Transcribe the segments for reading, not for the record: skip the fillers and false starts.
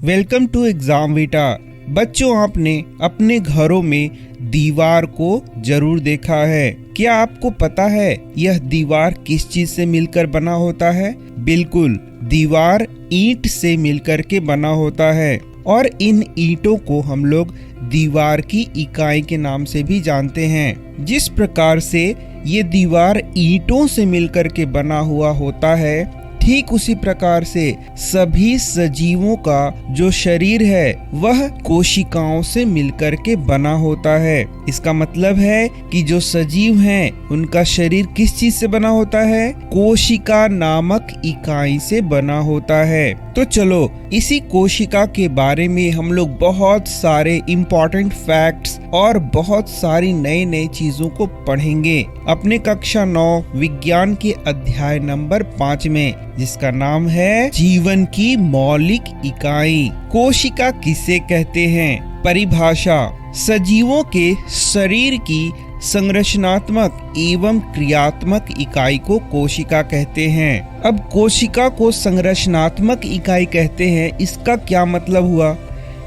Welcome to exam Vita. बच्चों, आपने अपने घरों में दीवार को जरूर देखा है। क्या आपको पता है यह दीवार किस चीज से मिलकर बना होता है? बिल्कुल, दीवार ईंट से मिलकर के बना होता है और इन ईंटों को हम लोग दीवार की इकाई के नाम से भी जानते हैं। जिस प्रकार से ये दीवार ईंटों से मिलकर के बना हुआ होता है, ठीक उसी प्रकार से सभी सजीवों का जो शरीर है वह कोशिकाओं से मिलकर के बना होता है। इसका मतलब है कि जो सजीव हैं उनका शरीर किस चीज से बना होता है? कोशिका नामक इकाई से बना होता है। तो चलो इसी कोशिका के बारे में हम लोग बहुत सारे इम्पोर्टेंट फैक्ट्स और बहुत सारी नई नई चीजों को पढ़ेंगे अपने कक्षा 9 विज्ञान के अध्याय नंबर 5 में, जिसका नाम है जीवन की मौलिक इकाई। कोशिका किसे कहते हैं? परिभाषा: सजीवों के शरीर की संरचनात्मक एवं क्रियात्मक इकाई को कोशिका कहते हैं। अब कोशिका को संरचनात्मक इकाई कहते हैं, इसका क्या मतलब हुआ?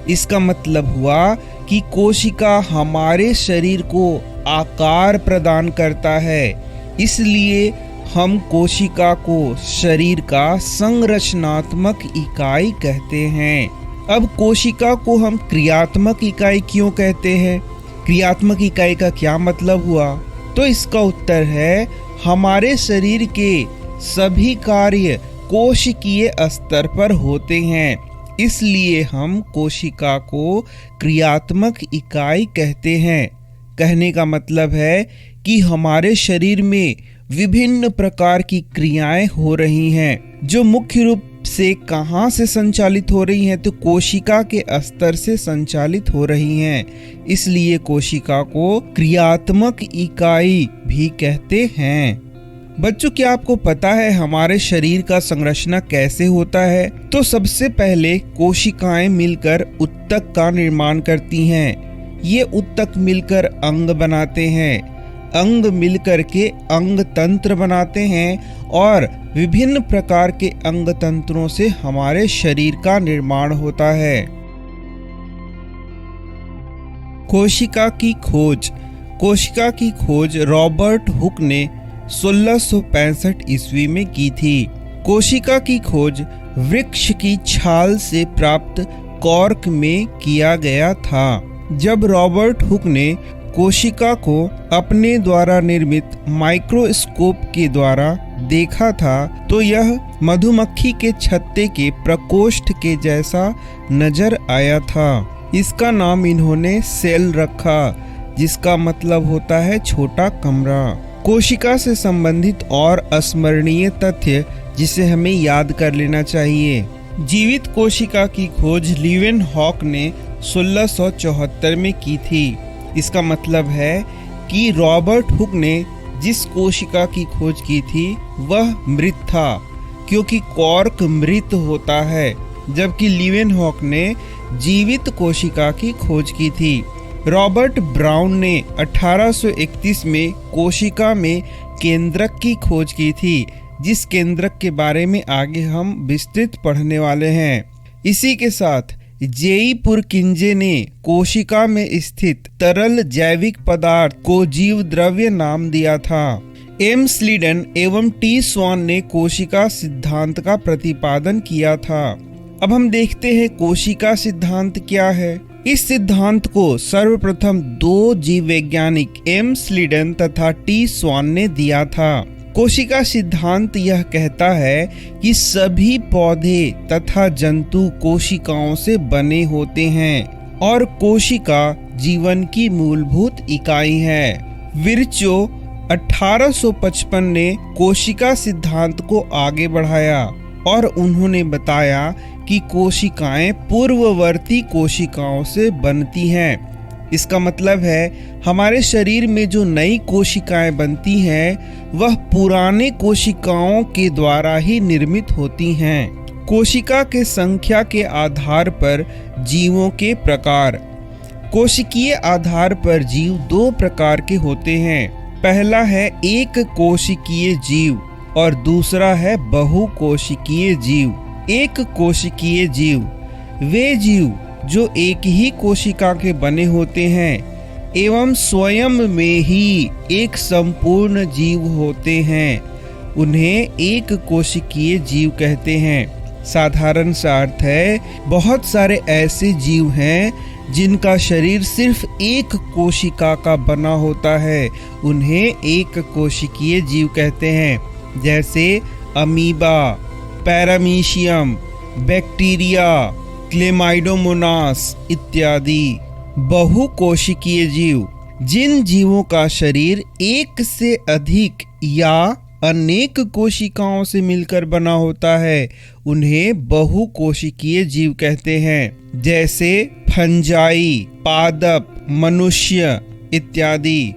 इसका मतलब हुआ कि कोशिका हमारे शरीर को आकार प्रदान करता है, इसलिए हम कोशिका को शरीर का संरचनात्मक इकाई कहते हैं। अब कोशिका को हम क्रियात्मक इकाई क्यों कहते हैं? क्रियात्मक इकाई का क्या मतलब हुआ? तो इसका उत्तर है, हमारे शरीर के सभी कार्य कोशिकीय स्तर पर होते हैं, इसलिए हम कोशिका को क्रियात्मक इकाई कहते हैं। कहने का मतलब है कि हमारे शरीर में विभिन्न प्रकार की क्रियाएं हो रही हैं, जो मुख्य रूप से कहाँ से संचालित हो रही हैं? तो कोशिका के स्तर से संचालित हो रही हैं, इसलिए कोशिका को क्रियात्मक इकाई भी कहते हैं। बच्चों, क्या आपको पता है हमारे शरीर का संरचना कैसे होता है? तो सबसे पहले कोशिकाएं मिलकर ऊतक का निर्माण करती हैं। ये ऊतक मिलकर अंग बनाते हैं, अंग मिलकर के अंग तंत्र बनाते हैं और विभिन्न प्रकार के अंग तंत्रों से हमारे शरीर का निर्माण होता है। कोशिका की खोज। कोशिका की खोज रॉबर्ट हुक ने 1665 ईस्वी में की थी। कोशिका की खोज वृक्ष की छाल से प्राप्त कॉर्क में किया गया था। जब रॉबर्ट हुक ने कोशिका को अपने द्वारा निर्मित माइक्रोस्कोप के द्वारा देखा था, तो यह मधुमक्खी के छत्ते के प्रकोष्ठ के जैसा नजर आया था। इसका नाम इन्होंने सेल रखा, जिसका मतलब होता है छोटा कमरा। कोशिका से संबंधित और अस्मरणीय तथ्य जिसे हमें याद कर लेना चाहिए। जीवित कोशिका की खोज लीवेनहॉक ने 1674 में की थी। इसका मतलब है कि रॉबर्ट हुक ने जिस कोशिका की खोज की थी वह मृत था, क्योंकि कॉर्क मृत होता है, जबकि लीवेनहॉक ने जीवित कोशिका की खोज की थी। रॉबर्ट ब्राउन ने 1831 में कोशिका में केंद्रक की खोज की थी, जिस केंद्रक के बारे में आगे हम विस्तृत पढ़ने वाले हैं। इसी के साथ जेई पुरकिंजे ने कोशिका में स्थित तरल जैविक पदार्थ को जीव द्रव्य नाम दिया था। एम स्लीडन एवं टी स्वान ने कोशिका सिद्धांत का प्रतिपादन किया था। अब हम देखते हैं कोशिका सिद्धांत क्या है। इस सिद्धांत को सर्वप्रथम 2 जीव वैज्ञानिक एम स्लीडन तथा टी स्वान ने दिया था। कोशिका सिद्धांत यह कहता है कि सभी पौधे तथा जंतु कोशिकाओं से बने होते हैं और कोशिका जीवन की मूलभूत इकाई है। विर्चो 1855 ने कोशिका सिद्धांत को आगे बढ़ाया और उन्होंने बताया कि कोशिकाएं पूर्ववर्ती कोशिकाओं से बनती हैं। इसका मतलब है हमारे शरीर में जो नई कोशिकाएं बनती हैं वह पुराने कोशिकाओं के द्वारा ही निर्मित होती हैं। कोशिका के संख्या के आधार पर जीवों के प्रकार। कोशिकीय आधार पर जीव 2 प्रकार के होते हैं। पहला है एक कोशिकीय जीव और दूसरा है बहुकोशिकीय जीव। एक कोशिकीय जीव वे जीव जो एक ही कोशिका के बने होते हैं एवं स्वयं में ही एक संपूर्ण जीव होते हैं, उन्हें एक कोशिकीय जीव कहते हैं। साधारण सा अर्थ है, बहुत सारे ऐसे जीव हैं जिनका शरीर सिर्फ एक कोशिका का बना होता है, उन्हें एक कोशिकीय जीव कहते हैं। जैसे अमीबा, पैरामीशियम, बैक्टीरिया, क्लेमाइडोमोनास इत्यादि। बहुकोशिकीय जीव, जिन जीवों का शरीर एक से अधिक या अनेक कोशिकाओं से मिलकर बना होता है, उन्हें बहुकोशिकीय जीव कहते हैं। जैसे फंजाई, पादप, मनुष्य इत्यादि।